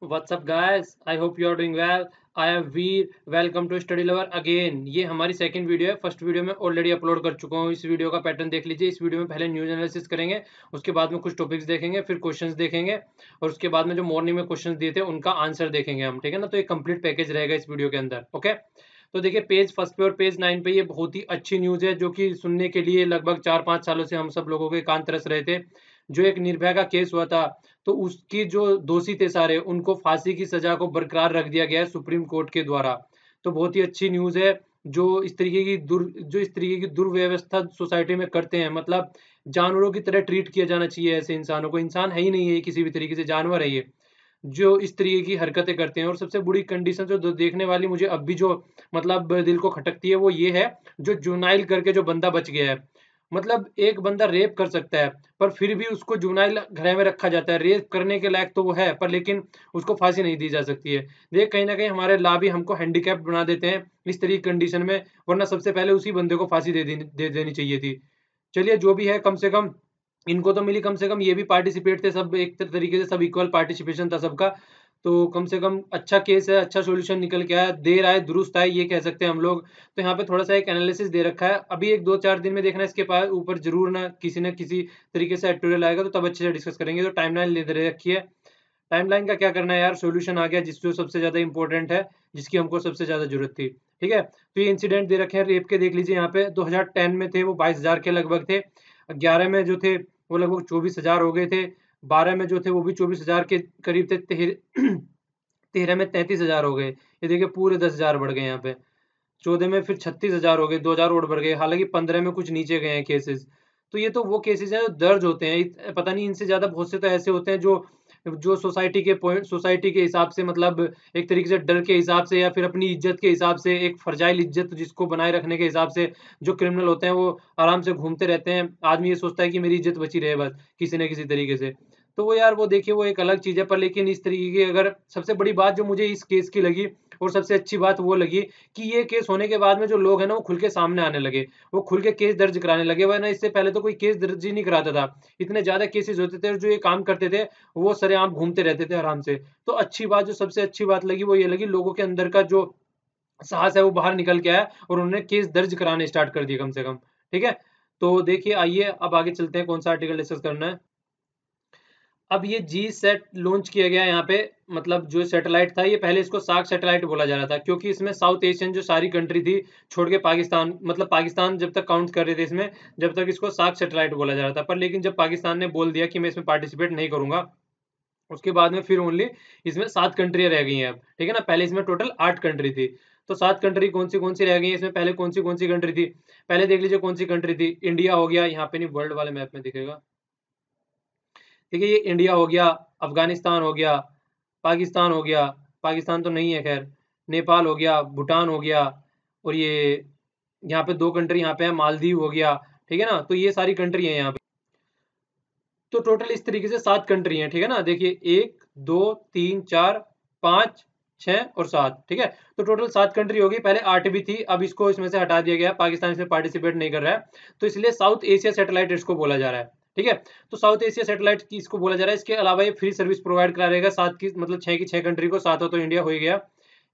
What's up guys? I hope you are doing well. I am Veer. Welcome to Study Lover again. ये हमारी second video है। First video में already upload कर चुका हूँ। इस वीडियो का पैटर्न देख लीजिए। इस वीडियो में पहले न्यूज एनालिसिस करेंगे, उसके बाद में कुछ टॉपिक्स देखेंगे, फिर क्वेश्चंस देखेंगे और उसके बाद में जो मॉर्निंग में क्वेश्चंस दिए थे उनका आंसर देखेंगे हम। ठीक है ना? तो एक कंप्लीट पैकेज रहेगा इस वीडियो के अंदर। ओके, तो देखिए पेज फर्स्ट पे और पेज 9 पे ये बहुत ही अच्छी न्यूज है जो कि सुनने के लिए लगभग 4-5 सालों से हम सब लोगों के कान तरस रहे थे। जो एक निर्भया का केस हुआ था, तो उसकी जो दोषी थे सारे, उनको फांसी की सजा को बरकरार रख दिया गया है सुप्रीम कोर्ट के द्वारा। तो बहुत ही अच्छी न्यूज है। जो इस तरीके की दुर्व्यवस्था सोसाइटी में करते हैं, मतलब जानवरों की तरह ट्रीट किया जाना चाहिए ऐसे इंसानों को। इंसान है ही नहीं है ये, किसी भी तरीके से जानवर है ये, जो इस तरीके की हरकतें करते हैं। और सबसे बुरी कंडीशन जो देखने वाली मुझे अब भी जो मतलब दिल को खटकती है वो ये है, जो जुनाइल करके जो बंदा बच गया है। मतलब एक बंदा रेप कर सकता है पर फिर भी उसको जुनाइल घर में रखा जाता है। रेप करने के लायक तो वो है पर लेकिन उसको फांसी नहीं दी जा सकती है। देख, कहीं ना कहीं हमारे लॉ भी हमको हैंडीकैप बना देते हैं इस तरह की कंडीशन में, वरना सबसे पहले उसी बंदे को फांसी दे देनी चाहिए थी। चलिए जो भी है, कम से कम इनको तो मिली, कम से कम ये भी पार्टिसिपेट थे सब, एक तरीके से सब इक्वल पार्टिसिपेशन था सबका। तो कम से कम अच्छा केस है, अच्छा सॉल्यूशन निकल के आया, देर आए दुरुस्त आए ये कह सकते हैं हम लोग। तो यहाँ पे थोड़ा सा एक एनालिसिस दे रखा है, अभी एक 2-4 दिन में देखना इसके पास ऊपर जरूर ना किसी तरीके से एडिटोरियल आएगा, तो तब अच्छे से डिस्कस करेंगे। तो टाइमलाइन दे रखी है। टाइमलाइन का क्या करना है यार, सॉल्यूशन आ गया जिसको सबसे ज्यादा इंपॉर्टेंट है, जिसकी हमको सबसे ज्यादा जरूरत थी। ठीक है, तो ये इंसिडेंट दे रखे हैं रेप के, देख लीजिए यहाँ पे 2010 में थे वो 22,000 के लगभग थे। 11 में जो थे वो लगभग 24,000 हो गए थे। 12 में जो थे वो भी 24,000 के करीब थे। 13 में 33,000 हो गए। ये देखिए पूरे 10,000 बढ़ गए यहाँ पे। 14 में फिर 36,000 हो गए, 2,000 और बढ़ गए। हालांकि 15 में कुछ नीचे गए हैं केसेस। तो ये तो वो केसेस हैं जो दर्ज होते हैं। पता नहीं इनसे ज्यादा बहुत से तो ऐसे होते हैं जो जो सोसाइटी के हिसाब से, मतलब एक तरीके से डर के हिसाब से या फिर अपनी इज्जत के हिसाब से, एक फ्रजाइल इज्जत जिसको बनाए रखने के हिसाब से जो क्रिमिनल होते हैं वो आराम से घूमते रहते हैं। आदमी ये सोचता है कि मेरी इज्जत बची रहे बस किसी न किसी तरीके से। तो वो यार वो देखिए वो एक अलग चीज है। पर लेकिन इस तरीके की, अगर सबसे बड़ी बात जो मुझे इस केस की लगी और सबसे अच्छी बात वो लगी कि ये केस होने के बाद में जो लोग हैं ना वो खुल के सामने आने लगे, वो खुल के केस दर्ज कराने लगे। वरना इससे पहले तो कोई केस दर्ज ही नहीं कराता था। इतने ज्यादा केसेस होते थे और जो ये काम करते थे वो सरेआम घूमते रहते थे आराम से। तो अच्छी बात, जो सबसे अच्छी बात लगी वो ये लगी, लोगों के अंदर का जो साहस है वो बाहर निकल के आया और उन्होंने केस दर्ज कराने स्टार्ट कर दिए कम से कम। ठीक है, तो देखिए आइए अब आगे चलते हैं, कौन सा आर्टिकल डिस्कस करना है। अब ये जी सेट लॉन्च किया गया यहाँ पे, मतलब जो सैटेलाइट था, ये पहले इसको सार्क सैटेलाइट बोला जा रहा था क्योंकि इसमें साउथ एशियन जो सारी कंट्री थी छोड़ के पाकिस्तान, मतलब पाकिस्तान जब तक काउंट कर रहे थे इसमें, जब तक इसको सार्क सैटेलाइट बोला जा रहा था। पर लेकिन जब पाकिस्तान ने बोल दिया कि मैं इसमें पार्टिसिपेट नहीं करूंगा, उसके बाद में फिर ओनली इसमें 7 कंट्रियां रह गई हैं अब। ठीक है ना, पहले इसमें टोटल 8 कंट्री थी। तो 7 कंट्री कौन सी रह गई है इसमें, पहले कौन सी कंट्री थी, पहले देख लीजिए कौन सी कंट्री थी। इंडिया हो गया, यहाँ पे नहीं, वर्ल्ड वाले मैप में दिखेगा। ठीक है, ये इंडिया हो गया, अफगानिस्तान हो गया, पाकिस्तान हो गया, पाकिस्तान तो नहीं है खैर, नेपाल हो गया, भूटान हो गया, और ये यहाँ पे 2 कंट्री यहाँ पे है, मालदीव हो गया। ठीक है ना, तो ये सारी कंट्री है यहाँ पे। तो टोटल इस तरीके से 7 कंट्री हैं। ठीक है ना, देखिए 1 2 3 4 5 6 और 7। ठीक है, तो टोटल 7 कंट्री होगी, पहले 8 भी थी, अब इसको इसमें से हटा दिया गया, पाकिस्तान इसमें पार्टिसिपेट नहीं कर रहा है। तो इसलिए साउथ एशिया सैटेलाइट इसको बोला जा रहा है। ठीक है, तो साउथ एशिया सैटेलाइट की इसको बोला जा रहा है। इसके अलावा ये फ्री सर्विस प्रोवाइड करा रहेगा 7 की, मतलब 6 की 6 कंट्री को, 7 हो तो इंडिया हो ही गया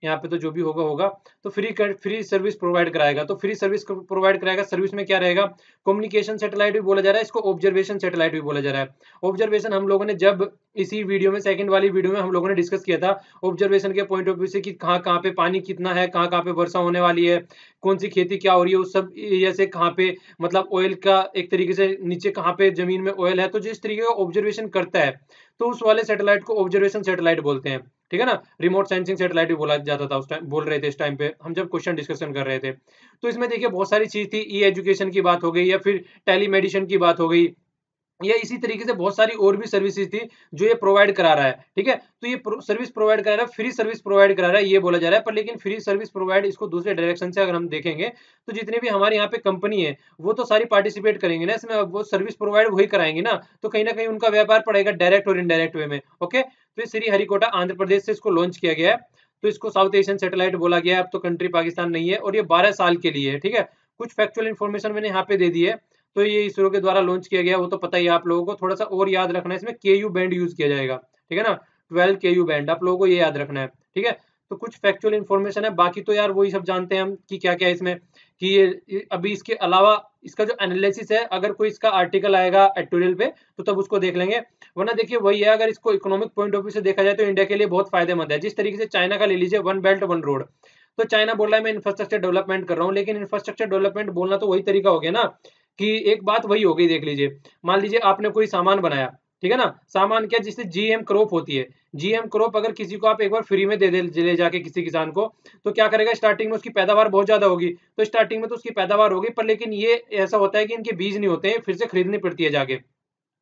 यहाँ पे, तो जो भी होगा होगा। तो फ्री सर्विस प्रोवाइड कराएगा। तो फ्री सर्विस प्रोवाइड कराएगा, सर्विस में क्या रहेगा, कम्युनिकेशन सैटेलाइट भी बोला जा रहा है इसको, ऑब्जर्वेशन सैटेलाइट भी बोला जा रहा है। ऑब्जर्वेशन हम लोगों ने जब इसी वीडियो में, सेकंड वाली वीडियो में हम लोगों ने डिस्कस किया था, ऑब्जर्वेशन के पॉइंट ऑफ व्यू से कि कहाँ कहाँ पे पानी कितना है, कहाँ कहाँ पे वर्षा होने वाली है, कौन सी खेती क्या हो रही है, उस सब जैसे कहाँ पे मतलब ऑयल का एक तरीके से नीचे कहाँ पे जमीन में ऑयल है, तो जिस तरीके का ऑब्जर्वेशन करता है, तो उस वाले सैटेलाइट को ऑब्जर्वेशन सैटेलाइट बोलते हैं। ठीक है ना, रिमोट सेंसिंग सैटेलाइट भी बोला जाता था उस टाइम, बोल रहे थे इस टाइम पे हम जब क्वेश्चन डिस्कशन कर रहे थे। तो इसमें देखिए बहुत सारी चीज थी, ई एजुकेशन की बात हो गई या फिर टेलीमेडिसिन की बात हो गई, या इसी तरीके से बहुत सारी और भी सर्विसेज थी जो ये प्रोवाइड करा रहा है। ठीक है, तो ये सर्विस प्रोवाइड करा रहा है, फ्री सर्विस प्रोवाइड करा रहा है ये बोला जा रहा है। पर लेकिन फ्री सर्विस प्रोवाइड, इसको दूसरे डायरेक्शन से अगर हम देखेंगे तो जितनी भी हमारे यहाँ पे कंपनी है वो तो सारी पार्टिसिपेट करेंगे ना इसमें, वो सर्विस प्रोवाइड वही कराएंगे ना, तो कहीं ना कहीं उनका व्यापार पड़ेगा डायरेक्ट और इनडायरेक्ट वे में। ओके, तो ये श्री हरिकोटा आंध्र प्रदेश से इसको लॉन्च किया गया है। तो इसको साउथ एशियन सैटेलाइट बोला गया है। अब तो कंट्री पाकिस्तान नहीं है और ये 12 साल के लिए है। ठीक है, कुछ फैक्चुअल इन्फॉर्मेशन मैंने यहाँ पे दे दी है। तो ये इसरो के द्वारा लॉन्च किया गया, वो तो पता ही है आप लोगों को। थोड़ा सा और याद रखना है, इसमें के यू बैंड यूज किया जाएगा। ठीक है ना, 12 KU बैंड, आप लोगों को ये याद रखना है, ठीक है। तो कुछ फैक्चुअल इन्फॉर्मेशन है, बाकी तो यार वही सब जानते हैं हम कि क्या क्या है इसमें, कि ये अभी इसके अलावा इसका जो एनालिसिस है, अगर कोई इसका आर्टिकल आएगा एडिटोरियल पे तो तब उसको देख लेंगे, वरना देखिए वही है, अगर इसको इकोनॉमिक पॉइंट ऑफ व्यू से देखा जाए तो इंडिया के लिए बहुत फायदेमंद है। जिस तरीके से चाइना का ले लीजिए, वन बेल्ट वन रोड, तो चाइना बोल रहा है मैं इंफ्रास्ट्रक्चर डेवलपमेंट कर रहा हूँ, लेकिन इंफ्रास्ट्रक्चर डेवलपमेंट बोलना तो वही तरीका हो गया ना, कि एक बात वही हो गई, देख लीजिए, मान लीजिए आपने कोई सामान बनाया, ठीक है ना, सामान क्या, जिससे जीएम क्रॉप होती है, जीएम क्रॉप अगर किसी को आप एक बार फ्री में दे दे ले जाके किसी किसान को, तो क्या करेगा, स्टार्टिंग में उसकी पैदावार बहुत ज्यादा होगी, तो स्टार्टिंग में तो उसकी पैदावार होगी, पर लेकिन ये ऐसा होता है कि इनके बीज नहीं होते हैं, फिर से खरीदनी पड़ती है जाके,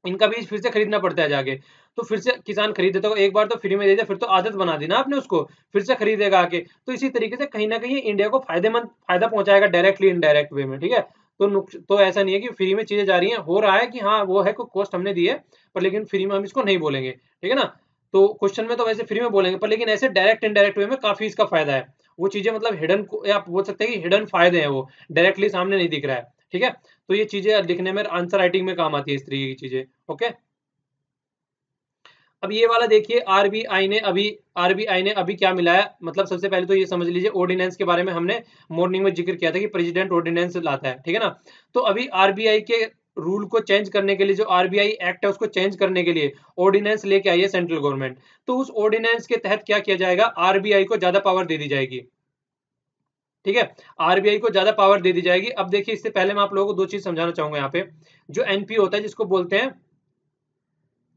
इनका बीज फिर से खरीदना पड़ता है जाके, तो फिर से किसान खरीद देता है, एक बार तो फ्री में दे दिया, फिर तो आदत बना दी ना आपने उसको, फिर से खरीदेगा आके। तो इसी तरीके से कहीं ना कहीं इंडिया को फायदा पहुंचाएगा डायरेक्टली इनडायरेक्ट वे में, ठीक है। तो ऐसा नहीं है कि फ्री में चीजें जा रही हैं, हो रहा है कि हाँ वो है, कोई कॉस्ट हमने दी है, पर लेकिन फ्री में हम इसको नहीं बोलेंगे, ठीक है ना। तो क्वेश्चन में तो वैसे फ्री में बोलेंगे, पर लेकिन ऐसे डायरेक्ट इनडायरेक्ट वे में काफी इसका फायदा है, वो चीजें मतलब हिडन, आप बोल सकते हैं कि हिडन फायदे हैं, वो डायरेक्टली सामने नहीं दिख रहा है, ठीक है। तो ये चीजें लिखने में, आंसर राइटिंग में काम आती है इस तरीके की चीजें, ओके। अब ये वाला देखिए, आरबीआई ने अभी क्या मिलाया, मतलब सबसे पहले तो ये समझ लीजिए, ऑर्डिनेंस के बारे में हमने मॉर्निंग में जिक्र किया था कि प्रेसिडेंट ऑर्डिनेंस लाता है, ठीक है ना। तो अभी आरबीआई के रूल को चेंज करने के लिए, जो आरबीआई एक्ट है उसको चेंज करने के लिए ऑर्डिनेंस लेके आई है सेंट्रल गवर्नमेंट। तो उस ऑर्डिनेंस के तहत क्या किया जाएगा, आरबीआई को ज्यादा पावर दे दी जाएगी, ठीक है। आरबीआई को ज्यादा पावर दे दी जाएगी। अब देखिए, इससे पहले मैं आप लोगों को दो चीज समझाना चाहूंगा यहाँ पे। जो एनपीए होता है, जिसको बोलते हैं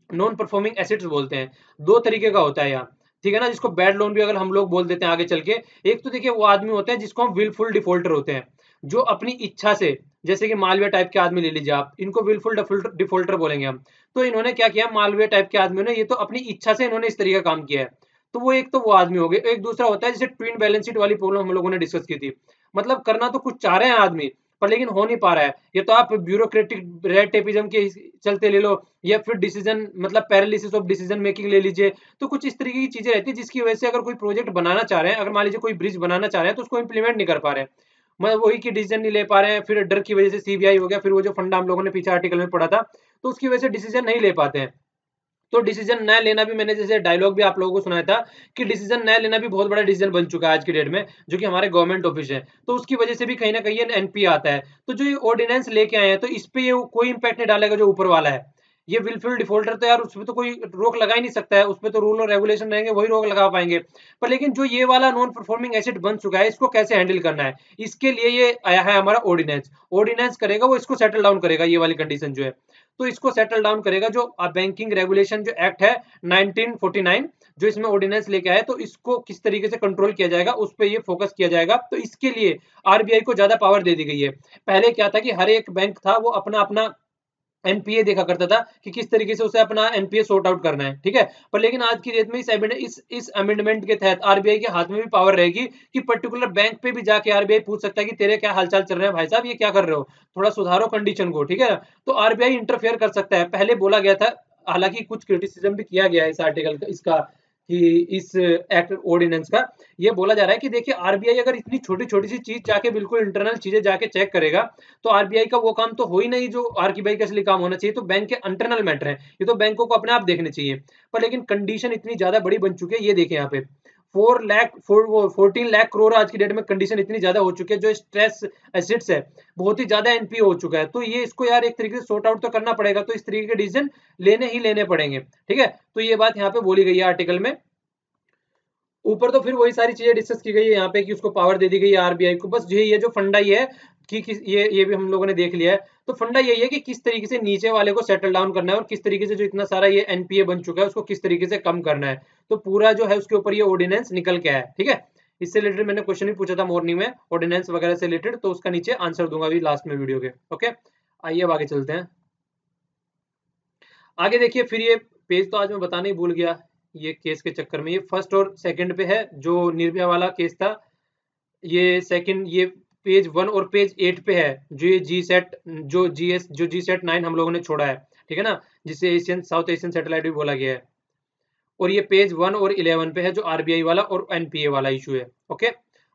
नॉन परफॉर्मिंग एसेट्स बोलते हैं, दो तरीके का होता है यहाँ, ठीक है ना, जिसको बैड लोन भी अगर हम लोग बोल देते हैं आगे चल के। एक तो देखिए वो आदमी होते हैं जिसको हम विलफुल डिफॉल्टर होते हैं, जो अपनी इच्छा से, जैसे कि मालवीय टाइप के आदमी ले लीजिए आप, इनको विलफुल डिफॉल्टर बोलेंगे हम। तो इन्होंने क्या किया, मालवीय टाइप के आदमियों ने, ये तो अपनी इच्छा से इन्होंने इस तरीके का काम किया है। तो वो एक तो वो आदमी हो गए। एक दूसरा होता है जैसे ट्विन बैलेंस शीट वाली प्रॉब्लम हम लोगों ने डिस्कस की थी, मतलब करना तो कुछ चाह रहे हैं आदमी, पर लेकिन हो नहीं पा रहा है। ये तो आप ब्यूरोक्रेटिक रेड टेपिज्म के चलते ले लो, या फिर डिसीजन मतलब पैरालिसिस ऑफ डिसीजन मेकिंग ले लीजिए। तो कुछ इस तरीके की चीजें रहती है जिसकी वजह से अगर कोई प्रोजेक्ट बनाना चाह रहे हैं, अगर मान लीजिए कोई ब्रिज बनाना चाह रहे हैं, तो उसको इंप्लीमेंट नहीं कर पा रहे हैं, मतलब वही की डिसीजन नहीं ले पा रहे हैं, फिर डर की वजह से सीबीआई हो गया, फिर वो जो फंडा हम लोगों ने पीछे आर्टिकल में पढ़ा था, तो उसकी वजह से डिसीजन नहीं ले पाते हैं। तो डिसीजन न लेना भी, मैंने जैसे डायलॉग भी आप लोगों को सुनाया था कि डिसीजन न लेना भी बहुत बड़ा डिसीजन बन चुका है आज की डेट में, जो कि हमारे गवर्नमेंट ऑफिस है। तो उसकी वजह से भी कहीं ना कहीं एनपी आता है। तो जो ये ऑर्डिनेंस लेके आए हैं, तो इस पे ये कोई इंपैक्ट नहीं डालेगा जो ऊपर वाला है। ये विलफुल डिफॉल्टर तो यार उसमें तो कोई रोक लगा ही नहीं सकता है, उसमें तो रूल और रेगुलेशन रहेंगे, वही रोक लगा पाएंगे। पर लेकिन जो ये वाला नॉन परफॉर्मिंग एसेट बन चुका है, इसको कैसे हैंडल करना है, इसके लिए ये आया है हमारा ऑर्डिनेंस। ऑर्डिनेंस करेगा वो, इसको सेटल डाउन करेगा, ये वाली कंडीशन जो है, तो इसको सेटल डाउन करेगा। जो बैंकिंग रेगुलेशन जो एक्ट है 1949, जो इसमें ऑर्डिनेंस लेके आया, तो इसको किस तरीके से कंट्रोल किया जाएगा उस पर ये फोकस किया जाएगा। तो इसके लिए आरबीआई को ज्यादा पावर दे दी गई है। पहले क्या था कि हर एक बैंक था वो अपना अपना एनपीए देखा करता था कि किस तरीके से उसे अपना एनपीए सॉर्ट आउट करना है, ठीक है। पर लेकिन आज की डेट में इस अमेंडमेंट के तहत आरबीआई के हाथ में भी पावर रहेगी कि पर्टिकुलर बैंक पे भी जाके आरबीआई पूछ सकता है कि तेरे क्या हालचाल चल रहे हैं भाई साहब, ये क्या कर रहे हो, थोड़ा सुधारो कंडीशन को, ठीक है। तो आरबीआई इंटरफेयर कर सकता है, पहले बोला गया था, हालांकि कुछ क्रिटिसिज्म भी किया गया है इस आर्टिकल का, इसका, कि इस एक्ट ऑर्डिनेंस का। ये बोला जा रहा है कि देखिए आरबीआई अगर इतनी छोटी छोटी सी चीज जाके, बिल्कुल इंटरनल चीजें जाके चेक करेगा, तो आरबीआई का वो काम तो हो ही नहीं जो आरबीआई का असली काम होना चाहिए। तो बैंक के इंटरनल मैटर है, ये तो बैंकों को अपने आप देखने चाहिए। पर लेकिन कंडीशन इतनी ज्यादा बड़ी बन चुकी है, ये देखें यहाँ पे 14 लाख करोड़ आज की डेट में कंडीशन इतनी ज्यादा हो चुकी है, जो स्ट्रेस एसिड्स है बहुत ही ज्यादा एनपीओ हो चुका है। तो ये इसको यार एक तरीके से सॉर्ट आउट तो करना पड़ेगा, तो इस तरीके के डिसीजन लेने ही लेने पड़ेंगे, ठीक है। तो ये बात यहाँ पे बोली गई है आर्टिकल में। ऊपर तो फिर वही सारी चीजें डिस्कस की गई है यहाँ पे कि उसको पावर दे दी गई है आरबीआई को, बस यही है जो फंडा ये है कि ये भी हम लोगों ने देख लिया है। तो फंडा यही है कि किस तरीके से नीचे वाले को सेटल डाउन करना है, और किस तरीके से जो इतना सारा ये एनपीए बन चुका है उसको किस तरीके से कम करना है। तो पूरा जो है उसके ऊपर ये ऑर्डिनेंस निकल के आया है, ठीक है। इससे रिलेटेड मैंने क्वेश्चन भी पूछा था मॉर्निंग में ऑर्डिनेंस वगैरह से रिलेटेड, तो उसका नीचे आंसर दूंगा अभी लास्ट में वीडियो के, ओके। आइए अब आगे चलते हैं। आगे देखिए, फिर ये पेज तो आज मैं बताना ही भूल गया, ये केस के चक्कर में, ये फर्स्ट और सेकंड पे है जो निर्भया वाला केस था। ये सेकंड, ये पेज 1 और पेज 8 पे है, जो ये जी सेट, जो जी सेट 9 हम लोगों ने छोड़ा है, ठीक है ना, जिसे एशियन साउथ एशियन सैटेलाइट भी बोला गया है। और ये पेज 1 और 11 पे है जो आरबीआई वाला और एनपीए वाला इशू है, ओके।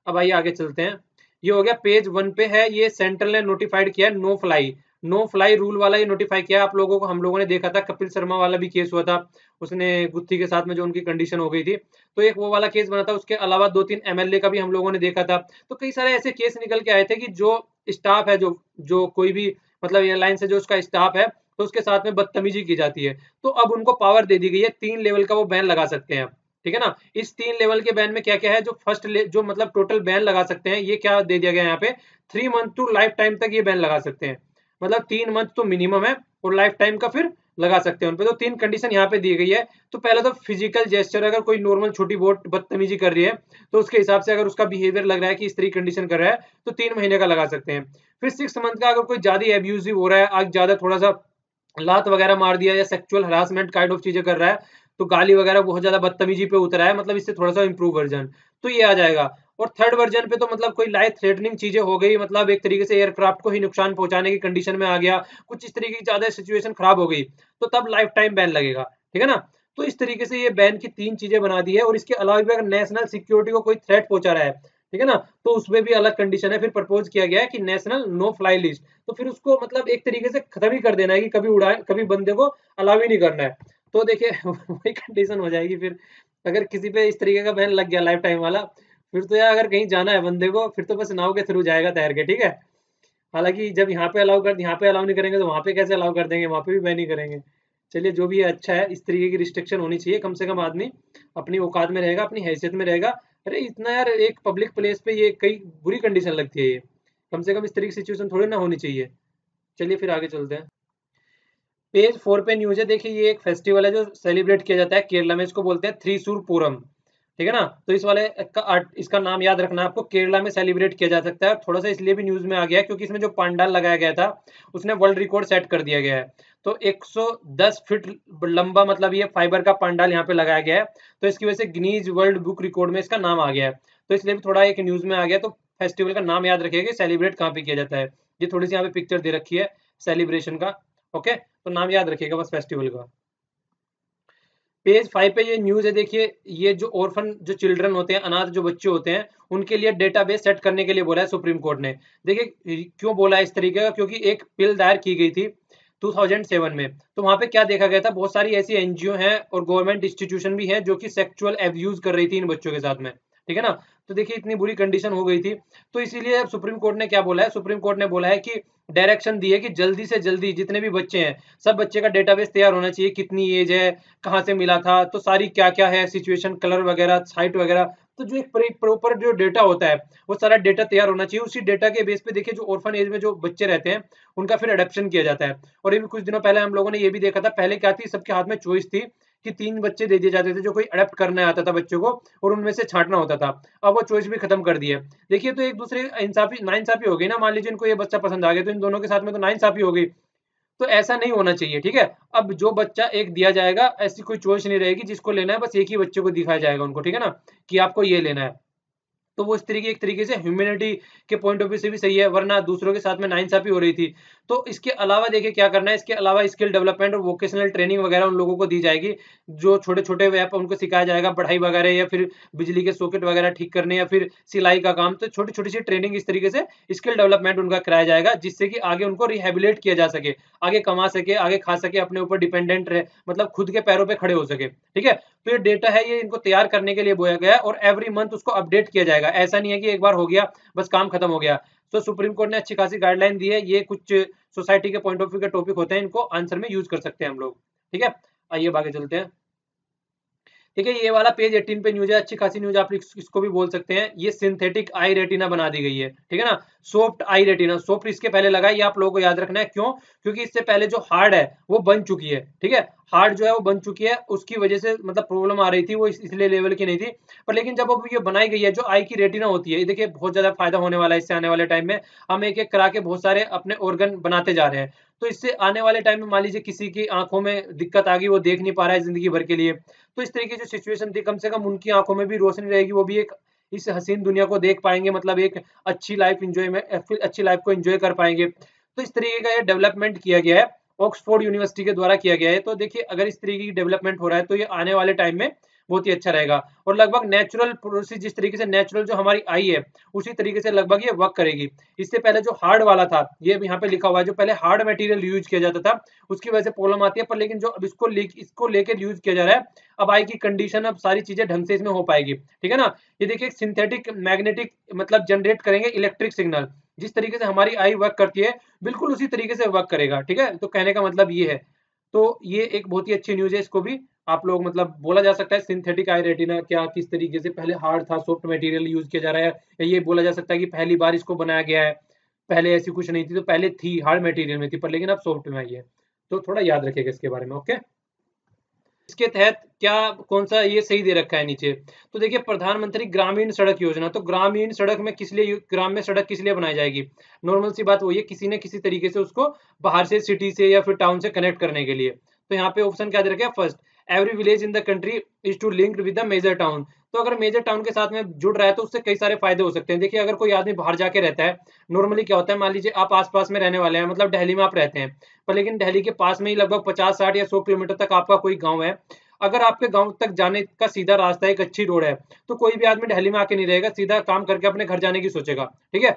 अब आइए आगे चलते हैं। ये हो गया पेज 1 पे है, ये सेंट्रल ने नोटिफाइड किया है no fly, no fly rule वाला ये नोटिफाई किया आप लोगों को। हम लोगों ने देखा था कपिल शर्मा वाला भी केस हुआ था, उसने गुत्थी के साथ में जो उनकी कंडीशन हो गई थी, तो एक वो वाला केस बना था। उसके अलावा 2-3 एमएलए का भी हम लोगों ने देखा था। तो कई सारे ऐसे केस निकल के आए थे कि जो स्टाफ है, जो जो कोई भी मतलब एयरलाइन से जो उसका स्टाफ है, तो उसके साथ में बदतमीजी की जाती है। तो अब उनको पावर दे दी गई है, 3 लेवल का वो बैन लगा सकते हैं, ठीक है ना। इस 3 लेवल के बैन में क्या क्या है, जो फर्स्ट जो मतलब टोटल बैन लगा सकते हैं, ये क्या दे दिया गया है यहाँ पे, 3 मंथ टू लाइफ टाइम तक ये बैन लगा सकते हैं। मतलब 3 मंथ तो मिनिमम है और लाइफ टाइम का फिर लगा सकते हैं उन पे। तो 3 कंडीशन यहाँ पे दी गई है। तो पहला तो फिजिकल जेस्चर, अगर कोई नॉर्मल छोटी बहुत बदतमीजी कर रही है तो उसके हिसाब से अगर उसका बिहेवियर लग रहा है कि इस तरह कंडीशन कर रहा है तो 3 महीने का लगा सकते हैं। फिर 6 मंथ का, अगर कोई ज्यादा एब्यूजिव हो रहा है, आज ज्यादा थोड़ा सा लात वगैरह मार दिया या सेक्सुअल हरासमेंट काइंड ऑफ चीजें कर रहा है, तो गाली वगैरह बहुत ज्यादा बदतमीजी पे उतरा है, मतलब इससे थोड़ा सा इंप्रूव वर्जन, तो ये आ जाएगा। और थर्ड वर्जन पे तो मतलब कोई लाइफ थ्रेटनिंग चीजें हो गई, मतलब एक तरीके से एयरक्राफ्ट को ही नुकसान पहुंचाने की कंडीशन में आ गया, कुछ इस तरीके की ज्यादा सिचुएशन खराब हो गई, तो तब लाइफ टाइम बैन लगेगा, ठीक है ना। तो इस तरीके से ये बैन की 3 चीजें बना दी है। और इसके अलावा भी अगर नेशनल सिक्योरिटी को कोई थ्रेट पहुंचा रहा है, ठीक है ना, तो उसमें भी अलग कंडीशन है। फिर प्रपोज किया गया है कि नेशनल नो फ्लाई लिस्ट, तो फिर उसको मतलब एक तरीके से खत्म ही कर देना है कि कभी उड़ाए, कभी बंदे को अलाउ ही नहीं करना है। तो देखिए वही कंडीशन हो जाएगी फिर, अगर किसी पे इस तरीके का बैन लग गया लाइफ टाइम वाला, फिर तो यार अगर कहीं जाना है बंदे को, फिर तो बस नाव के थ्रू जाएगा तैर के, ठीक है। हालांकि जब यहाँ पे अलाउ नहीं करेंगे तो वहां पे कैसे अलाउ कर देंगे, वहां पे भी बैन नहीं करेंगे। चलिए जो भी है अच्छा है, इस तरीके की रिस्ट्रिक्शन होनी चाहिए, कम से कम आदमी अपनी औकात में रहेगा, अपनी हैसियत में रहेगा। अरे इतना यार एक पब्लिक प्लेस पे ये कई बुरी कंडीशन लगती है, ये कम से कम इस तरीके की सिचुएशन थोड़ी ना होनी चाहिए। चलिए फिर आगे चलते हैं। पेज 4 पे न्यूज है, देखिए ये एक फेस्टिवल है जो सेलिब्रेट किया जाता है केरला में, इसको बोलते हैं थ्रीसूर पूरम, ठीक है ना। तो इस वाले इसका नाम याद रखना है आपको, केरला में सेलिब्रेट किया जा सकता है। थोड़ा सा इसलिए भी न्यूज में आ गया है क्योंकि इसमें जो पंडाल लगाया गया था उसने वर्ल्ड रिकॉर्ड सेट कर दिया गया है। तो 110 फीट लंबा मतलब ये फाइबर का पंडाल यहाँ पे लगाया गया है, तो इसकी वजह से गिनीज वर्ल्ड बुक रिकॉर्ड में इसका नाम आ गया है। तो इसलिए भी थोड़ा एक न्यूज में आ गया। तो फेस्टिवल का नाम याद रखिएगा, सेलिब्रेट कहाँ पे किया जाता है। ये थोड़ी सी यहाँ पे पिक्चर दे रखी है सेलिब्रेशन का, ओके, तो नाम याद रखिएगा बस फेस्टिवल का। पेज 5 पे ये न्यूज है, देखिए ये जो ऑर्फन जो चिल्ड्रन होते हैं, अनाथ जो बच्चे होते हैं, उनके लिए डेटाबेस सेट करने के लिए बोला है सुप्रीम कोर्ट ने। देखिए क्यों बोला है इस तरीके का, क्योंकि एक बिल दायर की गई थी 2007 में, तो वहां पे क्या देखा गया था, बहुत सारी ऐसी एनजीओ हैं और गवर्नमेंट इंस्टीट्यूशन भी हैं जो कि सेक्सुअल एब्यूज कर रही थी इन बच्चों के साथ में, ठीक है ना। तो देखिए इतनी बुरी कंडीशन हो गई थी, तो इसीलिए अब सुप्रीम कोर्ट ने क्या बोला है, सुप्रीम कोर्ट ने बोला है कि डायरेक्शन दी है कि जल्दी से जल्दी जितने भी बच्चे हैं, सब बच्चे का डेटाबेस तैयार होना चाहिए, कितनी एज है, कहाँ से मिला था, तो सारी क्या क्या है सिचुएशन, कलर वगैरह, साइट वगैरह, तो जो एक प्रॉपर जो डेटा होता है वो सारा डेटा तैयार होना चाहिए। उसी डेटा के बेस पे देखिए जो ऑर्फन एज में जो बच्चे रहते हैं उनका फिर अडेप्शन किया जाता है। और ये भी कुछ दिनों पहले हम लोगों ने ये भी देखा था, पहले क्या थी, सबके हाथ में चॉइस थी कि 3 बच्चे दे दिए जाते थे जो कोई अडेप्ट करने आता था बच्चों को, और उनमें से छांटना होता था। अब वो चॉइस भी खत्म कर दी है। देखिए तो एक दूसरे इंसाफी नाइंसाफी हो गई ना, मान लीजिए इनको ये बच्चा पसंद आ गया तो इन दोनों के साथ में तो नाइंसाफी हो गई। तो ऐसा नहीं होना चाहिए, ठीक है। अब जो बच्चा एक दिया जाएगा, ऐसी कोई चॉइस नहीं रहेगी, जिसको लेना है बस एक ही बच्चे को दिखाया जाएगा उनको, ठीक है ना, कि आपको ये लेना है। तो वो इस तरीके एक तरीके से ह्यूमैनिटी के पॉइंट ऑफ व्यू से भी सही है, वरना दूसरों के साथ में नाइंसाफी हो रही थी। तो इसके अलावा देखिए क्या करना है, इसके अलावा स्किल डेवलपमेंट और वोकेशनल ट्रेनिंग वगैरह उन लोगों को दी जाएगी, जो छोटे छोटे व्यापार उनको सिखाया जाएगा, बढ़ाई वगैरह या फिर बिजली के सॉकेट वगैरह ठीक करने या फिर सिलाई का काम, तो छोटी छोटी सी ट्रेनिंग इस तरीके से स्किल डेवलपमेंट उनका कराया जाएगा, जिससे कि आगे उनको रिहेबिलिट किया जा सके, आगे कमा सके, आगे खा सके, अपने ऊपर डिपेंडेंट रहे, मतलब खुद के पैरों पे खड़े हो सके, ठीक है। तो ये डेटा है, ये इनको तैयार करने के लिए बोया गया है और एवरी मंथ उसको अपडेट किया जाएगा। ऐसा नहीं है कि एक बार हो गया बस काम खत्म हो गया। तो सुप्रीम कोर्ट ने अच्छी खासी गाइडलाइन दी है, ये कुछ सोसाइटी के पॉइंट ऑफ व्यू के टॉपिक होते हैं, इनको आंसर में यूज कर सकते हैं हम लोग, ठीक है। आइए आगे चलते हैं। ठीक है, ये वाला पेज 18 पे न्यूज है, अच्छी खासी न्यूज, आप इसको भी बोल सकते हैं। ये सिंथेटिक आई रेटिना बना दी गई है, ठीक है ना। सॉफ्ट आई रेटिना, सॉफ्ट इसके पहले लगा, ये आप लोगों को याद रखना है, क्यों, क्योंकि इससे पहले जो हार्ड है वो बन चुकी है, ठीक है। हार्ड जो है वो बन चुकी है, उसकी वजह से मतलब प्रॉब्लम आ रही थी, वो इसलिए लेवल की नहीं थी। पर लेकिन जब अब ये बनाई गई है, जो आई की रेटिना होती है, ये देखिए बहुत ज्यादा फायदा होने वाला है इससे आने वाले टाइम में। हम एक एक करा के बहुत सारे अपने ऑर्गन बनाते जा रहे हैं, तो इससे आने वाले टाइम में मान लीजिए किसी की आंखों में दिक्कत आ गई, वो देख नहीं पा रहा है जिंदगी भर के लिए, तो इस तरीके की सिचुएशन थी, कम से कम उनकी आंखों में भी रोशनी रहेगी, वो भी एक इस हसीन दुनिया को देख पाएंगे, मतलब एक अच्छी लाइफ एंजॉय में अच्छी लाइफ को एंजॉय कर पाएंगे। तो इस तरीके का ये डेवलपमेंट किया गया है, ऑक्सफोर्ड यूनिवर्सिटी के द्वारा किया गया है। तो देखिए अगर इस तरीके की डेवलपमेंट हो रहा है तो ये आने वाले टाइम में बहुत ही अच्छा रहेगा। और लगभग नेचुरल प्रोसेस, जिस तरीके से नेचुरल जो हमारी आई है उसी तरीके से लगभग ये वर्क करेगी। इससे पहले जो हार्ड वाला था, ये यहाँ पे लिखा हुआ है, जो पहले हार्ड मटेरियल यूज किया जाता था उसकी वजह से प्रॉब्लम आती है, पर लेकिन जो अब इसको लेकर यूज किया जा रहा है, अब आई की कंडीशन, अब सारी चीजें ढंग से इसमें हो पाएगी। ठीक है ना। ये देखिए सिंथेटिक मैग्नेटिक मतलब जनरेट करेंगे इलेक्ट्रिक सिग्नल, जिस तरीके से हमारी आई वर्क करती है बिल्कुल उसी तरीके से वर्क करेगा। ठीक है, तो कहने का मतलब ये है। तो ये एक बहुत ही अच्छी न्यूज है, इसको भी आप लोग मतलब बोला जा सकता है सिंथेटिक आई रेटिना क्या किस तरीके से, पहले हार्ड था सॉफ्ट मटेरियल यूज किया जा रहा है, या ये बोला जा सकता है कि पहली बार इसको बनाया गया है, पहले ऐसी कुछ नहीं थी, तो पहले थी हार्ड मटेरियल में थी पर लेकिन अब सॉफ्ट में आई है। तो थोड़ा याद रखिएगा इसके बारे में। ओके, इसके तहत क्या कौन सा ये सही दे रखा है नीचे, तो देखिए प्रधानमंत्री ग्रामीण सड़क योजना, तो ग्रामीण सड़क में किस लिए, ग्राम में सड़क किस लिए बनाई जाएगी, नॉर्मल सी बात वही है, किसी न किसी तरीके से उसको बाहर से सिटी से या फिर टाउन से कनेक्ट करने के लिए। तो यहाँ पे ऑप्शन क्या दे रखा है, first every village in the country is to linked with the major town. तो अगर मेजर टाउन के साथ में जुड़ रहा है तो उससे कई सारे फायदे हो सकते हैं। देखिए अगर कोई आदमी बाहर जाके रहता है, नॉर्मली क्या होता है, मान लीजिए आप आसपास में रहने वाले हैं, मतलब दिल्ली में आप रहते हैं, पर लेकिन दिल्ली के पास में ही लगभग 50-60 या 100 किलोमीटर तक आपका कोई गांव है। अगर आपके गांव तक जाने का सीधा रास्ता एक अच्छी रोड है, तो कोई भी आदमी दिल्ली में आके नहीं रहेगा, सीधा काम करके अपने घर जाने की सोचेगा। ठीक है,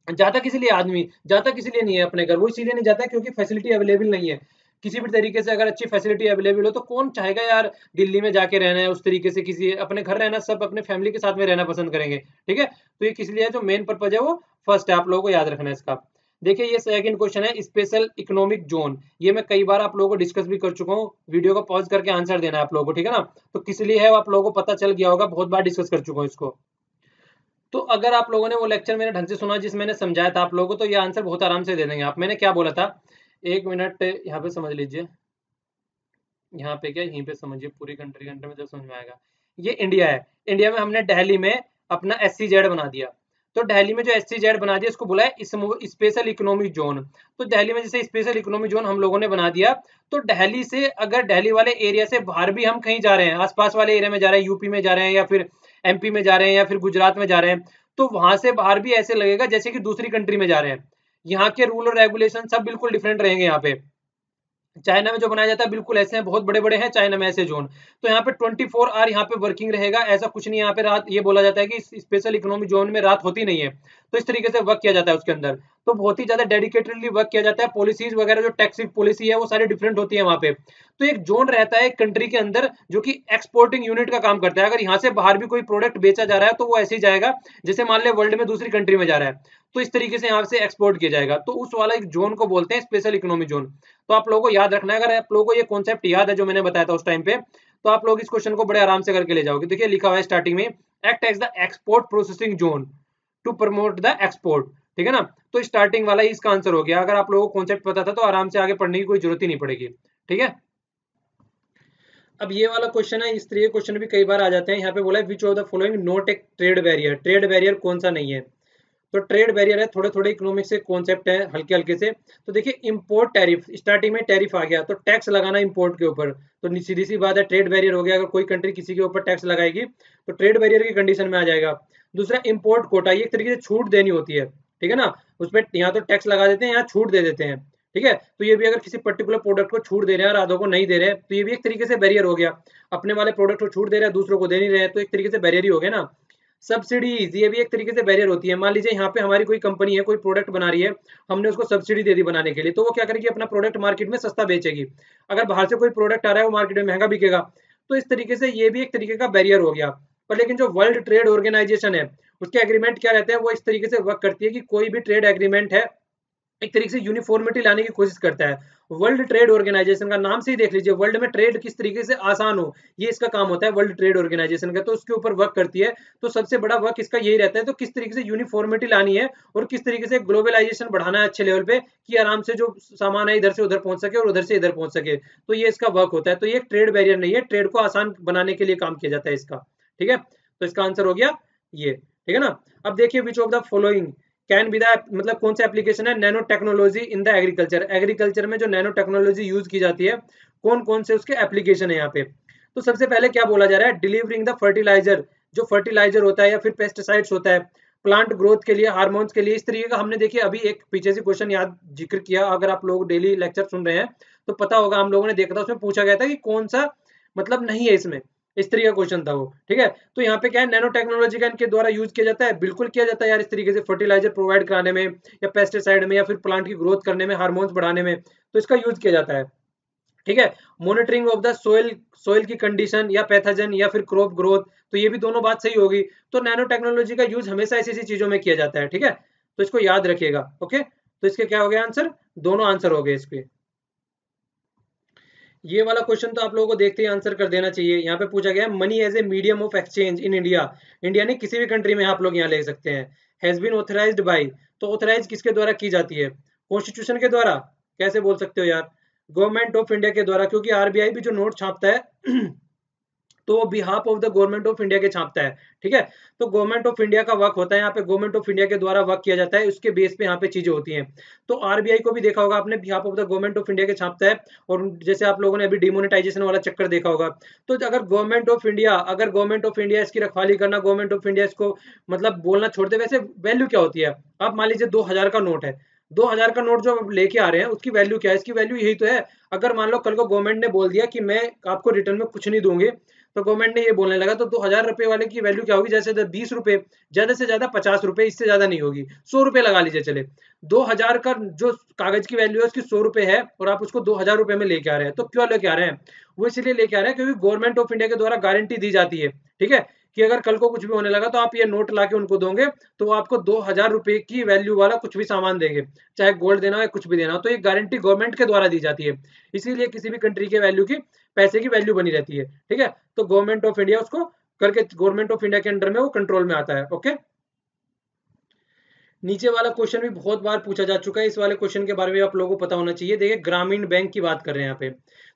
जाता किसी लिए आदमी, जाता किसी लिए नहीं है अपने घर, वो इसीलिए नहीं जाता क्योंकि फैसिलिटी अवेलेबल नहीं है। किसी भी तरीके से अगर अच्छी फैसिलिटी अवेलेबल हो तो कौन चाहेगा यार दिल्ली में जाके रहना है, उस तरीके से किसी अपने घर रहना, सब अपने फैमिली के साथ में रहना पसंद करेंगे। ठीक है, तो ये किस लिए है, जो मेन पर्पज है वो फर्स्ट है, आप लोगों को याद रखना है इसका। देखिए ये सेकंड क्वेश्चन है, स्पेशल इकोनॉमिक जोन, ये मैं कई बार आप लोगों को डिस्कस भी कर चुका हूँ, वीडियो को पॉज करके आंसर देना है आप लोगों को। ठीक है ना, तो किस लिए है आप लोगों को पता चल गया होगा, बहुत बार डिस्कस कर चुका हूँ इसको। तो अगर आप लोगों ने वो लेक्चर मेरे ढंग से सुना जिस मैंने समझाया था आप लोगों को, तो ये आंसर बहुत आराम से दे देंगे आप। मैंने क्या बोला था, एक मिनट यहाँ पे समझ लीजिए, यहाँ पे क्या, यहीं पे समझिए, पूरी कंट्री कंट्री में जब समझ में आएगा। ये इंडिया है, इंडिया में हमने दिल्ली में अपना SCZ बना दिया, तो दिल्ली में जो SCZ बना दिया इसको बोला है स्पेशल इकोनॉमिक जोन। तो दिल्ली में जैसे स्पेशल इकोनॉमिक जोन हम लोगों ने बना दिया, तो दिल्ली से अगर दिल्ली वाले एरिया से बाहर भी हम कहीं जा रहे हैं, आसपास वाले एरिया में जा रहे हैं, यूपी में जा रहे हैं या फिर MP में जा रहे हैं या फिर गुजरात में जा रहे हैं, तो वहां से बाहर भी ऐसे लगेगा जैसे कि दूसरी कंट्री में जा रहे हैं। यहाँ के रूल और रेगुलेशन सब बिल्कुल डिफरेंट रहेंगे। यहाँ पे चाइना में जो बनाया जाता है बिल्कुल ऐसे हैं, बहुत बड़े बड़े हैं चाइना में ऐसे जोन। तो यहाँ पे 24 आवर यहाँ पे वर्किंग रहेगा, ऐसा कुछ नहीं यहाँ पे रात, ये बोला जाता है कि स्पेशल इकोनॉमिक जोन में रात होती नहीं है। तो इस तरीके से वर्क किया जाता है उसके अंदर, तो बहुत ही ज्यादा डेडिकेटेडली वर्क किया जाता है। पॉलिसीज वगैरह जो टैक्स पॉलिसी है वो सारी डिफरेंट होती है वहाँ पे। तो एक जोन रहता है एक कंट्री के अंदर जो कि एक्सपोर्टिंग यूनिट का काम करता है। अगर यहाँ से बाहर भी कोई प्रोडक्ट बेचा जा रहा है तो वो ऐसे ही जाएगा जैसे मान ले वर्ल्ड में दूसरी कंट्री में जा रहा है, तो इस तरीके से यहाँ से एक्सपोर्ट किया जाएगा। तो उस वाला एक जोन को बोलते हैं स्पेशल इकोनॉमिक जोन। तो आप लोगों को याद रखना है, अगर आप लोगों को ये कॉन्सेप्ट याद है जो मैंने बताया था उस टाइम पे, तो आप लोग इस क्वेश्चन को बड़े आराम से करके ले जाओगे। देखिए लिखा हुआ है स्टार्टिंग में, act as the export processing zone to promote the export. ठीक है ना, तो स्टार्टिंग वाला ही इसका आंसर हो गया। अगर आप लोगों को कॉन्सेप्ट पता था तो आराम से आगे पढ़ने की कोई जरूरत ही नहीं पड़ेगी। ठीक है, अब ये वाला क्वेश्चन है, इस तरीके क्वेश्चन भी कई बार आ जाते हैं। यहाँ पे बोला है which of the following not a trade barrier, trade barrier कौन सा नहीं है। तो ट्रेड बैरियर है, थोड़े थोड़े इकोनॉमिक्स से कॉन्सेप्ट है हल्के हल्के से। तो देखिए इंपोर्ट टैरिफ, स्टार्टिंग में टैरिफ आ गया तो टैक्स लगाना इंपोर्ट के ऊपर, तो सीधी सी बात है ट्रेड बैरियर हो गया। अगर कोई कंट्री किसी के ऊपर टैक्स लगाएगी तो ट्रेड बैरियर की कंडीशन में आ जाएगा। दूसरा इंपोर्ट कोटा, ये एक तरीके से छूट देनी होती है। ठीक है ना, उसमें यहाँ तो टैक्स लगा देते हैं, यहाँ छूट दे देते हैं। ठीक है, तो ये भी अगर किसी पर्टिकुलर प्रोडक्ट को छूट दे रहे हैं और आधों को नहीं दे रहे हैं तो ये भी एक तरीके से बैरियर हो गया। अपने वाले प्रोडक्ट को छूट दे रहे हैं, दूसरों को दे नहीं रहे हैं, तो एक तरीके से बैरियर ही हो गया ना। सब्सिडीज, ये भी एक तरीके से बैरियर होती है। मान लीजिए यहाँ पे हमारी कोई कंपनी है, कोई प्रोडक्ट बना रही है, हमने उसको सब्सिडी दे दी बनाने के लिए, तो वो क्या करेगी, अपना प्रोडक्ट मार्केट में सस्ता बेचेगी। अगर बाहर से कोई प्रोडक्ट आ रहा है वो मार्केट में महंगा बिकेगा। तो इस तरीके से ये भी एक तरीके का बैरियर हो गया। पर लेकिन जो वर्ल्ड ट्रेड ऑर्गेनाइजेशन है उसके एग्रीमेंट क्या रहते हैं, वो इस तरीके से वर्क करती है कि कोई भी ट्रेड एग्रीमेंट है एक तरीके से यूनिफॉर्मिटी लाने की कोशिश करता है। वर्ल्ड ट्रेड ऑर्गेनाइजेशन का नाम से ही देख लीजिए, वर्ल्ड में ट्रेड किस तरीके से आसान हो, ये इसका काम होता है वर्ल्ड ट्रेड ऑर्गेनाइजेशन का, तो उसके ऊपर वर्क करती है। तो सबसे बड़ा वर्क इसका यही रहता है, तो किस तरीके से यूनिफॉर्मिटी लानी है और किस तरीके से ग्लोबलाइजेशन बढ़ाना है अच्छे लेवल पे, कि आराम से जो सामान है इधर से उधर पहुंच सके और उधर से इधर पहुंच सके। तो ये इसका वर्क होता है। तो ये ट्रेड बैरियर नहीं है, ट्रेड को आसान बनाने के लिए काम किया जाता है इसका। ठीक है, तो इसका आंसर हो गया ये। ठीक है ना, अब देखिए which of the following can be the, मतलब कौन सा एप्लीकेशन है nano technology in the agriculture, agriculture में जो नैनो टेक्नोलॉजी यूज की जाती है कौन कौन से उसके एप्लीकेशन है यहाँ पे। तो सबसे पहले क्या बोला जा रहा है, डिलीवरिंग द फर्टिलाइजर, जो फर्टिलाइजर होता है या फिर पेस्टिसाइड्स होता है प्लांट ग्रोथ के लिए, हार्मोन्स के लिए, इस तरीके का। हमने देखिए अभी एक पीछे से क्वेश्चन याद जिक्र किया, अगर आप लोग डेली लेक्चर सुन रहे हैं तो पता होगा हम लोगों ने देखा था, उसमें पूछा गया था कि कौन सा मतलब नहीं है इसमें, इस तरीके का क्वेश्चन था वो, ठीक है। तो यहाँ पे क्या है, नैनो टेक्नोलॉजी का इनके द्वारा यूज किया जाता है, बिल्कुल किया जाता है यार, इस तरीके से फर्टिलाइजर प्रोवाइड कराने में या पेस्टिसाइड में या फिर प्लांट की ग्रोथ करने में, हार्मोन्स बढ़ाने में, तो इसका यूज किया जाता है, ठीक है। मॉनिटरिंग ऑफ द सोइल की कंडीशन या पैथोजन या फिर क्रॉप ग्रोथ, तो ये भी दोनों बात सही होगी। तो नैनो टेक्नोलॉजी का यूज हमेशा ऐसी ऐसी चीजों में किया जाता है, ठीक है। तो इसको याद रखिएगा, ओके। तो इसके क्या हो गया आंसर, दोनों आंसर हो गए इसके। ये वाला क्वेश्चन तो आप लोगों को देखते ही आंसर कर देना चाहिए। यहाँ पे पूछा गया है money as a medium of exchange in India, India ने किसी भी कंट्री में आप लोग यहाँ ले सकते हैं, हैज बीन ऑथराइज्ड बाय, तो ऑथराइज किसके द्वारा की जाती है, कॉन्स्टिट्यूशन के द्वारा, कैसे बोल सकते हो यार, गवर्नमेंट ऑफ इंडिया के द्वारा, क्योंकि आरबीआई भी जो नोट छापता है तो वो behalf of the government of India के छापता है, ठीक है। तो गवर्नमेंट ऑफ इंडिया का वर्क होता है यहाँ पे, गवर्नमेंट ऑफ इंडिया के द्वारा वर्क किया जाता है, उसके बेस पे यहाँ पे चीजें होती हैं। तो आरबीआई को भी देखा होगा आपने, behalf of the government of India के छापता है। और जैसे आप लोगों ने अभी डिमोनेटाइजेशन वाला चक्कर देखा होगा, तो अगर गवर्नमेंट ऑफ इंडिया इसकी रखवाली करना, गवर्नमेंट ऑफ इंडिया इसको मतलब बोलना छोड़ दे, वैसे वैल्यू क्या होती है। आप मान लीजिए 2000 का नोट है, 2000 का नोट जो लेके आ रहे हैं उसकी वैल्यू क्या है, इसकी वैल्यू यही तो है। अगर मान लो कल को गवर्नमेंट ने बोल दिया कि मैं आपको रिटर्न में कुछ नहीं दूंगी, तो गवर्नमेंट ने ये बोलने लगा, तो 2000 रुपए वाले की वैल्यू क्या होगी, जैसे 20 रुपए, ज्यादा से ज्यादा 50 रुपए, इससे ज्यादा नहीं होगी, 100 रुपए लगा लीजिए चले। 2000 का जो कागज की वैल्यू है उसकी 100 रुपए है, और आप उसको 2000 रुपए में लेके आ रहे हैं। तो क्यों लेके आ रहे हैं, वो इसलिए लेके आ रहे हैं क्योंकि गवर्नमेंट ऑफ इंडिया के द्वारा गारंटी दी जाती है, ठीक है, कि अगर कल को कुछ भी होने लगा तो आप ये नोट लाके उनको दोगे, तो वो आपको 2000 रुपए की वैल्यू वाला कुछ भी सामान देंगे, चाहे गोल्ड देना हो या कुछ भी देना हो। तो ये गारंटी गवर्नमेंट के द्वारा दी जाती है, इसीलिए किसी भी कंट्री के वैल्यू की, पैसे की वैल्यू बनी रहती है, ठीक है। तो गवर्नमेंट ऑफ इंडिया उसको करके, गवर्नमेंट ऑफ इंडिया के अंडर में वो कंट्रोल में आता है, ओके। नीचे वाला क्वेश्चन भी बहुत बार पूछा जा चुका है, इस वाले क्वेश्चन के बारे में आप लोगों को पता होना चाहिए। देखिए ग्रामीण बैंक की बात कर रहे हैं यहाँ पे,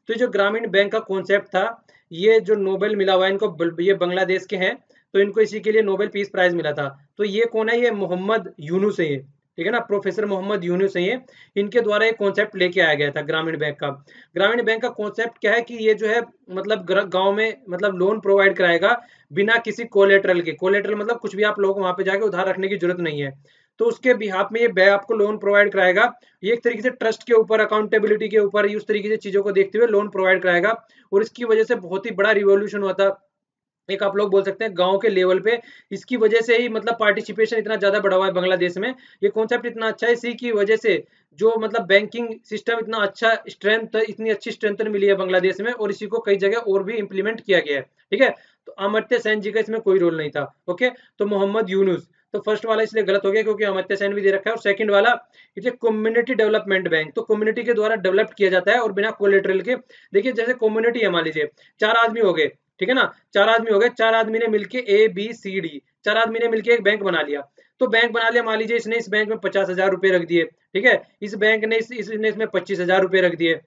तो जो ग्रामीण बैंक का कॉन्सेप्ट था, ये जो नोबेल मिला हुआ है इनको, ये बांग्लादेश के हैं, तो इनको इसी के लिए नोबेल पीस प्राइज मिला था। तो ये कौन है, ये मोहम्मद यूनुस है ये, ठीक है ना, प्रोफेसर मोहम्मद यूनुस है ये, इनके द्वारा एक कॉन्सेप्ट लेके आया गया था ग्रामीण बैंक का। ग्रामीण बैंक का कॉन्सेप्ट क्या है कि ये जो है मतलब गांव में मतलब लोन प्रोवाइड कराएगा बिना किसी कोलेटरल के, कोलेटरल मतलब कुछ भी आप लोगों को वहां पे जाके उधार रखने की जरूरत नहीं है, तो उसके बिहाफ में ये बैंक आपको लोन प्रोवाइड कराएगा। ये एक तरीके से ट्रस्ट के ऊपर, अकाउंटेबिलिटी के ऊपर, उस तरीके से चीजों को देखते हुए लोन प्रोवाइड कराएगा, और इसकी वजह से बहुत ही बड़ा रिवॉल्यूशन हुआ था, एक आप लोग बोल सकते हैं गांव के लेवल पे। इसकी वजह से ही मतलब पार्टिसिपेशन इतना ज्यादा बढ़ा हुआ है बांग्लादेश में, ये कॉन्सेप्ट इतना अच्छा है, इसी की वजह से जो मतलब बैंकिंग सिस्टम इतना अच्छा स्ट्रेंथ, इतनी अच्छी स्ट्रेंथ मिली है बांग्लादेश में, और इसी को कई जगह और भी इंप्लीमेंट किया गया है, ठीक है। तो अमर्त्य सेन जी का इसमें कोई रोल नहीं था, ओके। तो मोहम्मद यूनुस, तो फर्स्ट वाला इसलिए गलत हो गया क्योंकि अमर्त्य सेन भी दे रखा है, और सेकंड वाला ये कम्युनिटी डेवलपमेंट बैंक, तो कम्युनिटी के द्वारा डेवलप किया जाता है और बिना कोलेटरल के। देखिए जैसे कम्युनिटी है, मान लीजिए 4 आदमी हो गए, ठीक है ना, 4 आदमी हो गए, 4 आदमी ने मिलके ABCD, 4 आदमी ने मिलके एक बैंक बना लिया। तो बैंक बना लिया, मान लीजिए इसने इस बैंक में 50,000 रुपए रख दिए, ठीक है, इस बैंक ने इसने इसमें 25,000 रुपए रख दिए,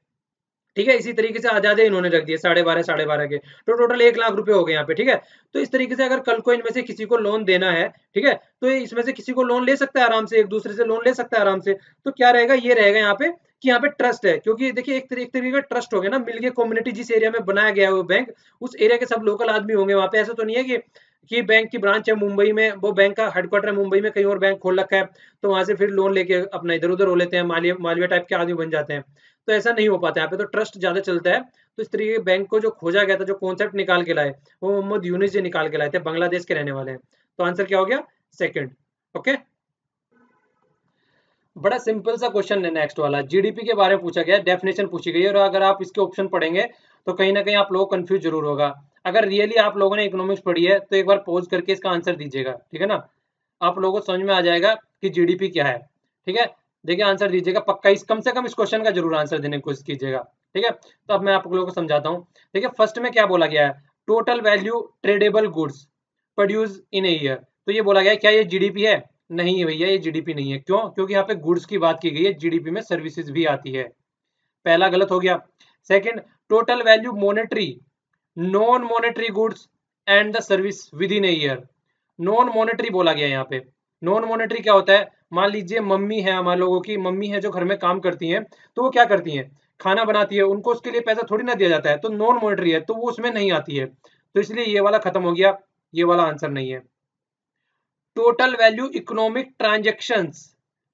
ठीक है, इसी तरीके से आजादे इन्होंने रख दिए 12.5 के, तो टोटल 1 लाख रुपए हो गए यहाँ पे, ठीक है। तो इस तरीके से अगर कल को इनमें से किसी को लोन देना है, ठीक है, तो इसमें से किसी को लोन ले सकता है आराम से, एक दूसरे से लोन ले सकता है आराम से। तो क्या रहेगा, ये रहेगा यहाँ पे कि यहाँ पे ट्रस्ट है, क्योंकि देखिए एक तरीके का ट्रस्ट हो गया ना, मिलके कम्युनिटी जिस एरिया में बनाया गया है वो बैंक, उस एरिया के सब लोकल आदमी होंगे वहां पे। ऐसा तो नहीं है कि बैंक की ब्रांच है मुंबई में, वो बैंक का हेडक्वार्टर है मुंबई में, कहीं और बैंक खोल रखा है, तो वहां से फिर लोन लेके अपना इधर उधर हो लेते हैं, मालविया टाइप के आदमी बन जाते हैं। तो ऐसा नहीं हो पाता यहाँ पे, तो ट्रस्ट ज्यादा चलता है। तो इस तरीके के बैंक को जो खोजा गया था, जो कॉन्सेप्ट निकाल के लाए, वो मोहम्मद यूनिस जी निकाल के लाए थे, बांग्लादेश के रहने वाले हैं। तो आंसर क्या हो गया, सेकंड, ओके। बड़ा सिंपल सा क्वेश्चन है नेक्स्ट वाला, जीडीपी के बारे में पूछा गया, डेफिनेशन पूछी गई है, और अगर आप इसके ऑप्शन पढ़ेंगे तो कहीं ना कहीं आप लोग कंफ्यूज जरूर होगा। अगर रियली आप लोगों ने इकोनॉमिक्स पढ़ी है तो एक बार पॉज करके इसका आंसर दीजिएगा, ठीक है ना, आप लोगों को समझ में आ जाएगा कि जीडीपी क्या है, ठीक है। देखिए आंसर दीजिएगा पक्का, इस कम से कम इस क्वेश्चन का जरूर आंसर देने की कोशिश कीजिएगा, ठीक है। तो अब मैं आप लोगों को समझाता हूँ। देखिए फर्स्ट में क्या बोला गया है, total value tradable goods produce in a year, तो ये बोला गया है, क्या ये जीडीपी है, नहीं है भैया, ये जीडीपी नहीं है। क्यों, क्योंकि यहाँ पे गुड्स की बात की गई है, जीडीपी में सर्विसेज भी आती है, पहला गलत हो गया। Second, total value monetary, non monetary goods and the service with in a year, non monetary बोला गया यहाँ पे। नॉन मॉनेटरी क्या होता है, मान लीजिए मम्मी है, हमारे लोगों की मम्मी है जो घर में काम करती हैं, तो वो क्या करती हैं, खाना बनाती है, उनको उसके लिए पैसा थोड़ी ना दिया जाता है, तो नॉन मॉनेटरी है, तो वो उसमें नहीं आती है, तो इसलिए ये वाला खत्म हो गया, ये वाला आंसर नहीं है। Total value economic transactions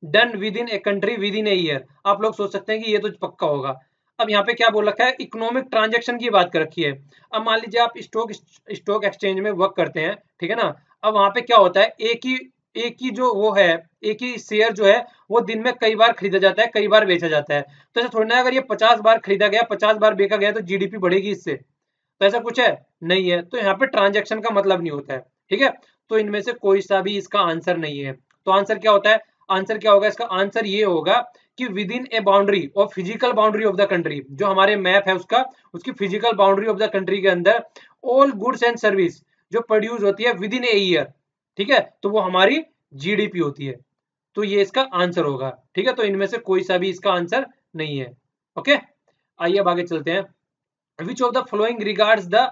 done with in a country with in a year, आप लोग सोच सकते हैं कि ये तो पक्का होगा। अब यहाँ पे क्या बोल रखा है, इकोनॉमिक ट्रांजेक्शन की बात कर रखी है। अब मान लीजिए आप स्टॉक एक्सचेंज में वर्क करते हैं, ठीक है ना। अब वहां पे क्या होता है, एक ही जो वो है, एक ही शेयर जो है वो दिन में कई बार खरीदा जाता है, कई बार बेचा जाता है। तो ऐसा थोड़ी ना अगर ये 50 बार खरीदा गया, 50 बार बेचा गया तो जीडीपी बढ़ेगी इससे, तो ऐसा कुछ है नहीं है। तो यहाँ पे ट्रांजेक्शन का मतलब नहीं होता है, ठीक है। तो इनमें से कोई सा भी इसका आंसर नहीं है। तो आंसर क्या होता है, आंसर क्या होगा इसका, आंसर ये होगा कि विद इन ए बाउंड्री और physical boundary of the country, जो हमारे मैप है उसका, उसकी physical boundary of the country के अंदर ऑल गुड्स एंड सर्विस जो प्रोड्यूस होती है विद इन ए ईयर, ठीक है, तो वो हमारी जीडीपी होती है। तो ये इसका आंसर होगा, ठीक है। तो इनमें से कोई सा भी इसका आंसर नहीं है। ओके, आइए अब आगे चलते हैं। Which of the flowing regards the,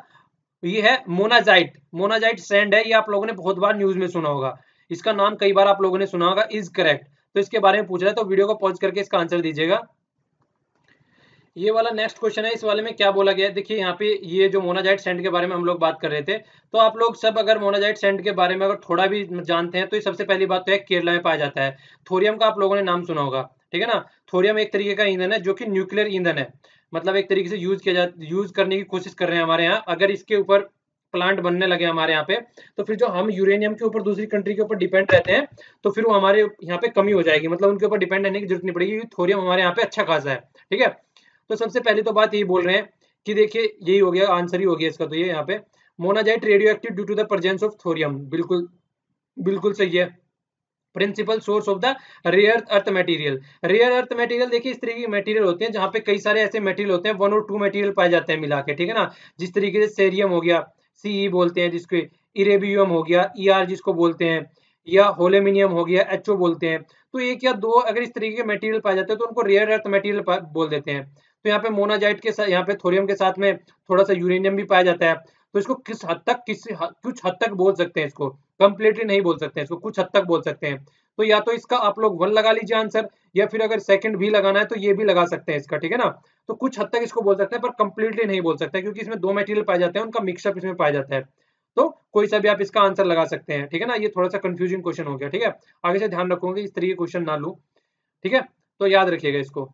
ये है मोनाजाइट, मोनाजाइट सैंड है, ये आप लोगों ने बहुत बार न्यूज में सुना होगा, इसका नाम कई बार आप लोगों ने सुना होगा, इज करेक्ट। तो इसके बारे में पूछ रहा है, तो वीडियो को पॉज करके इसका आंसर दीजिएगा। ये वाला नेक्स्ट क्वेश्चन है, इस वाले में क्या बोला गया है, देखिए यहाँ पे ये जो मोनाजाइट सैंड के बारे में हम लोग बात कर रहे थे, तो आप लोग सब अगर मोनाजाइट सैंड के बारे में अगर थोड़ा भी जानते हैं तो ये सबसे पहली बात तो है केरला में पाया जाता है। थोरियम का आप लोगों ने नाम सुना होगा, ठीक है ना। थोरियम एक तरीके का ईंधन है जो कि न्यूक्लियर ईंधन है, मतलब एक तरीके से यूज करने की कोशिश कर रहे हैं हमारे यहाँ। अगर इसके ऊपर प्लांट बनने लगे हमारे यहाँ पे, तो फिर जो हम यूरेनियम के ऊपर दूसरी कंट्री के ऊपर डिपेंड रहते हैं, तो फिर वो हमारे यहाँ पे कमी हो जाएगी, मतलब उनके ऊपर डिपेंड रहने की जरूरत नहीं पड़ेगी, क्योंकि थोरियम हमारे यहाँ पे अच्छा खासा है, ठीक है। तो सबसे पहली तो बात यही बोल रहे हैं कि देखिए यही हो गया, आंसर ही हो गया इसका, तो ये यहाँ पे monazite radioactive due to the presence of thorium, बिल्कुल बिल्कुल सही है। Principal source of the rare earth material, rare earth material देखिए इस तरीके के मटेरियल होते हैं जहाँ पे कई सारे ऐसे मटेरियल होते हैं, 1 और 2 मटेरियल पाए जाते हैं मिला के, ठीक है ना। जिस तरीके से सेरियम हो गया, सीई बोलते हैं जिसको, इरेबियम हो गया, ईआर जिसको बोलते हैं, या होलेमिनियम हो गया, एचओ बोलते हैं। तो एक या दो अगर इस तरीके के मटेरियल पाए जाते हैं तो उनको रेयर अर्थ मटेरियल बोल देते हैं। तो यहाँ पे मोनाजाइट के साथ, यहाँ पे थोरियम के साथ में थोड़ा सा यूरेनियम भी पाया जाता है। तो इसको किस हद तक, कुछ हद तक बोल सकते हैं इसको, कंप्लीटली नहीं बोल सकते हैं इसको, कुछ हद तक बोल सकते हैं। तो या तो इसका आप लोग 1 लगा लीजिए आंसर, या फिर अगर सेकंड भी लगाना है तो ये भी लगा सकते हैं इसका, ठीक है ना। तो कुछ हद तक इसको बोल सकते हैं पर कंप्लीटली नहीं बोल सकते, क्योंकि इसमें 2 मटेरियल पाए जाते हैं, उनका मिक्सअप इसमें पाया जाता है। तो कोई सा भी आप इसका आंसर लगा सकते हैं, ठीक है ना। ये थोड़ा सा कंफ्यूजिंग क्वेश्चन हो गया, ठीक है। आगे से ध्यान रखूंगा इस तरीके क्वेश्चन ना लूं, ठीक है। तो याद रखिएगा इसको।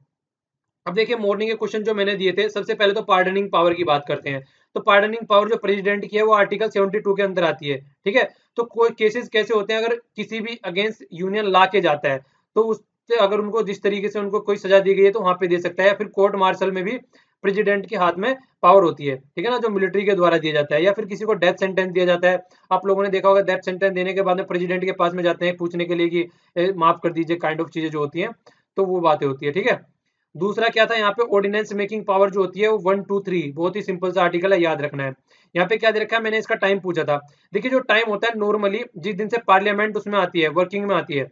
अब देखिए मॉर्निंग के क्वेश्चन जो मैंने दिए थे, सबसे पहले तो पार्डनिंग पावर की बात करते हैं। तो पार्डनिंग पावर जो प्रेसिडेंट की है वो आर्टिकल 72 के अंदर आती है, ठीक है। तो कोई केसेस कैसे होते हैं, अगर किसी भी अगेंस्ट यूनियन ला के जाता है तो उससे अगर उनको जिस तरीके से उनको कोई सजा दी गई है तो वहां पे दे सकता है, या फिर कोर्ट मार्शल में भी प्रेसिडेंट के हाथ में पावर होती है, ठीक है ना, जो मिलिट्री के द्वारा दिया जाता है, या फिर किसी को डेथ सेंटेंस दिया जाता है। आप लोगों ने देखा होगा डेथ सेंटेंस देने के बाद में प्रेसिडेंट के पास में जाते हैं पूछने के लिए कि माफ कर दीजिए, काइंड ऑफ चीजें जो होती हैं, तो वो बातें होती है, ठीक है। दूसरा क्या था यहाँ पे, ऑर्डिनेंस मेकिंग पावर जो होती है वो 1, 2, 3, बहुत ही सिंपल सा आर्टिकल है, याद रखना है। यहाँ पे क्या दे रखा है, मैंने इसका टाइम पूछा था। देखिए जो टाइम होता है नॉर्मली जिस दिन से पार्लियामेंट उसमें आती है, वर्किंग में आती है,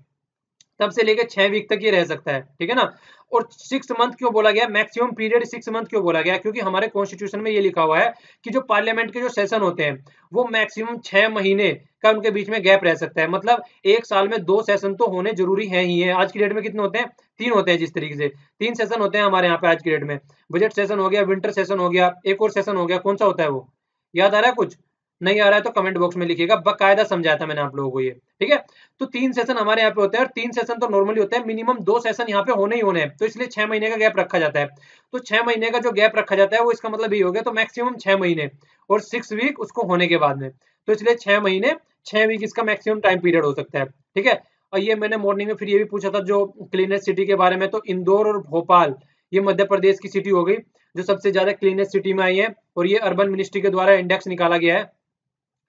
तब से लेकर 6 वीक तक ये रह सकता है, ठीक है ना। और 6 मंथ क्यों बोला गया, मैक्सिमम पीरियड 6 मंथ क्यों बोला गया, क्योंकि हमारे कॉन्स्टिट्यूशन में ये लिखा हुआ है कि जो पार्लियामेंट के जो सेशन होते हैं वो मैक्सिमम 6 महीने का उनके बीच में गैप रह सकता है। मतलब एक साल में 2 सेशन तो होने जरूरी है ही है। आज की डेट में कितने होते हैं, 3 होते हैं, जिस तरीके से 3 सेशन होते हैं हमारे यहाँ पे आज की डेट में। बजट सेशन हो गया, विंटर सेशन हो गया, एक और सेशन हो गया, कौन सा होता है वो, याद आ रहा है कुछ, नहीं आ रहा है तो कमेंट बॉक्स में लिखिएगा, बकायदा समझाया था मैंने आप लोगों को ये, ठीक है। तो 3 सेशन हमारे यहाँ पे होते हैं, और 3 सेशन तो नॉर्मली होते हैं, मिनिमम 2 सेशन यहाँ पे होने ही होने हैं, तो इसलिए 6 महीने का गैप रखा जाता है। तो 6 महीने का जो गैप रखा जाता है वो इसका मतलब ये हो गया, तो मैक्सिमम 6 महीने और 6 वीक उसको होने के बाद में, तो इसलिए 6 महीने 6 वीक इसका मैक्सिमम टाइम पीरियड हो सकता है, ठीक है। और ये मैंने मॉर्निंग में फिर ये भी पूछा था जो क्लीनेस्ट सिटी के बारे में, तो इंदौर और भोपाल ये मध्य प्रदेश की सिटी हो गई जो सबसे ज्यादा क्लीनेस्ट सिटी में आई है, और ये अर्बन मिनिस्ट्री के द्वारा इंडेक्स निकाला गया है,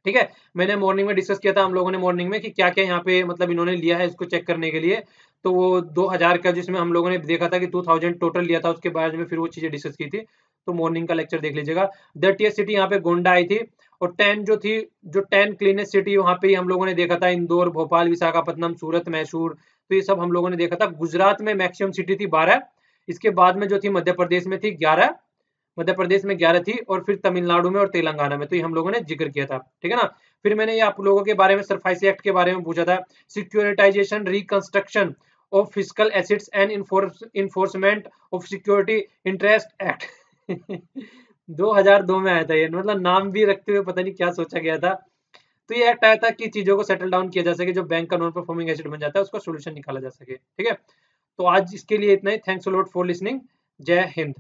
ठीक है। मैंने मॉर्निंग में डिस्कस किया था हम लोगों ने मॉर्निंग में कि क्या क्या यहाँ पे मतलब इन्होंने लिया है इसको चेक करने के लिए। तो वो 2000 का जिसमें हम लोगों ने देखा था कि 2000 टोटल लिया था, उसके बाद में फिर वो चीजें डिस्कस की थी। तो मॉर्निंग का लेक्चर देख लीजिएगा। 30th सिटी यहाँ पे गोंडा आई थी, और 10 जो थी, जो 10 क्लीनेस्ट सिटी वहाँ पे हम लोगों ने देखा था इंदौर, भोपाल, विशाखापट्टनम, सूरत, मैसूर, तो ये सब हम लोगों ने देखा था। गुजरात में मैक्सिमम सिटी थी 12, इसके बाद में जो थी मध्य प्रदेश में थी 11, मध्य प्रदेश में 11 थी, और फिर तमिलनाडु में और तेलंगाना में, तो ये हम लोगों ने जिक्र किया था, ठीक है ना। फिर मैंने ये आप लोगों के बारे में सरफाइसी एक्ट के बारे में पूछा था, securitisation reconstruction of physical assets and enforcement of security interest act 2002 में आया था ये, मतलब नाम भी रखते हुए पता नहीं क्या सोचा गया था। तो ये एक्ट आया था कि चीजों को सेटल डाउन किया जा सके, जो बैंक का नॉन परफॉर्मिंग एसेट बन जाता है उसका सोल्यूशन निकाला जा सके, ठीक है। तो आज इसके लिए इतना ही। Thanks a lot for listening. जय हिंद।